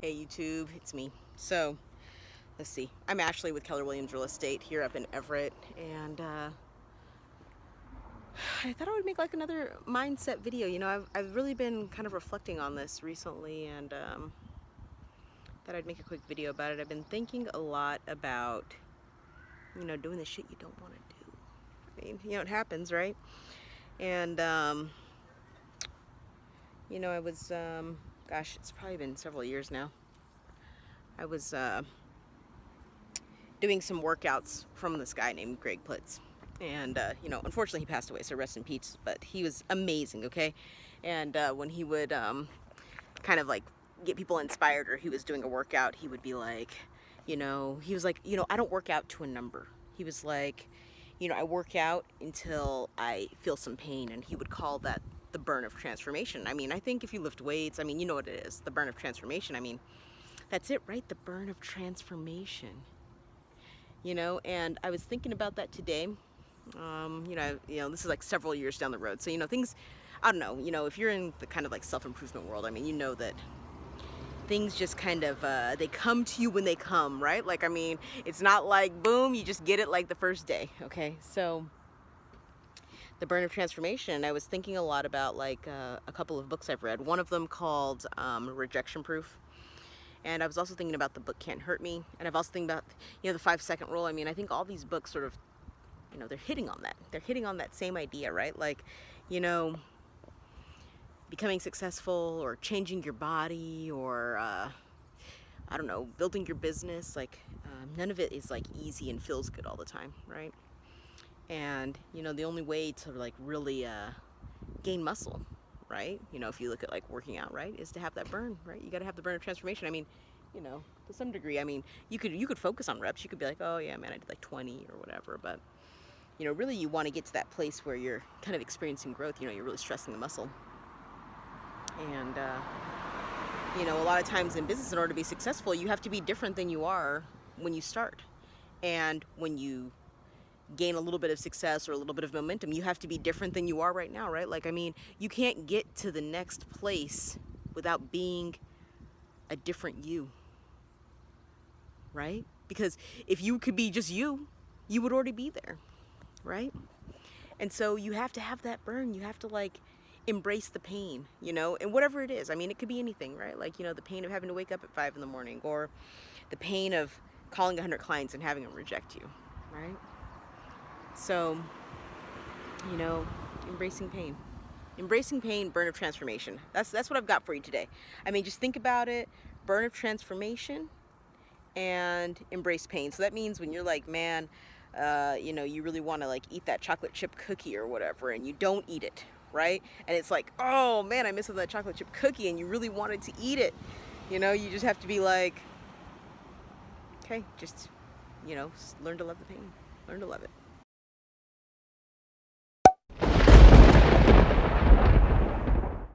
Hey YouTube, it's me. So, let's see. I'm Ashley with Keller Williams Real Estate here up in Everett, and I thought I would make like another mindset video. You know, I've really been kind of reflecting on this recently, and thought I'd make a quick video about it. I've been thinking a lot about, you know, doing the shit you don't want to do. I mean, you know, it happens, right? And you know, I was gosh, it's probably been several years now. I was doing some workouts from this guy named Greg Plitz. And, you know, unfortunately he passed away, so rest in peace, but he was amazing, okay? And when he would kind of like get people inspired, or he was doing a workout, he would be like, you know, he was like, you know, I don't work out to a number. He was like, you know, I work out until I feel some pain, and he would call that the burn of transformation. I mean, I think if you lift weights, I mean, you know what it is, the burn of transformation. I mean, that's it, right? The burn of transformation. You know, and I was thinking about that today. You know, this is like several years down the road. So, you know, things, I don't know, you know, if you're in the kind of like self-improvement world, I mean, you know that things just kind of, they come to you when they come, right? Like, I mean, it's not like, boom, you just get it like the first day, okay? So, the burn of transformation, I was thinking a lot about like a couple of books I've read. One of them called Rejection Proof. And I was also thinking about the book Can't Hurt Me. And I've also thinking about, you know, the 5-second rule. I mean, I think all these books sort of, you know, they're hitting on that. They're hitting on that same idea, right? Like, you know, becoming successful or changing your body or, I don't know, building your business. Like, none of it is like easy and feels good all the time, right? And, you know, the only way to like really gain muscle, right? You know, if you look at like working out, right, is to have that burn, right? You got to have the burn of transformation. I mean, you know, to some degree, I mean, you could focus on reps. You could be like, oh yeah, man, I did like 20 or whatever. But, you know, really you want to get to that place where you're kind of experiencing growth. You know, you're really stressing the muscle. And, you know, a lot of times in business, in order to be successful, you have to be different than you are when you start. And when you gain a little bit of success or a little bit of momentum, you have to be different than you are right now, right? Like, I mean, you can't get to the next place without being a different you, right? Because if you could be just you would already be there, right? And so you have to have that burn. You have to like embrace the pain, you know, and whatever it is. I mean, it could be anything, right? Like, you know, the pain of having to wake up at 5 in the morning, or the pain of calling 100 clients and having them reject you, right? So, you know, embracing pain. Embracing pain, burn of transformation. That's what I've got for you today. I mean, just think about it, burn of transformation and embrace pain. So that means when you're like, man, you know, you really want to like eat that chocolate chip cookie or whatever, and you don't eat it, right? And it's like, oh man, I miss that chocolate chip cookie, and you really wanted to eat it. You know, you just have to be like, okay, just, you know, learn to love the pain. Learn to love it.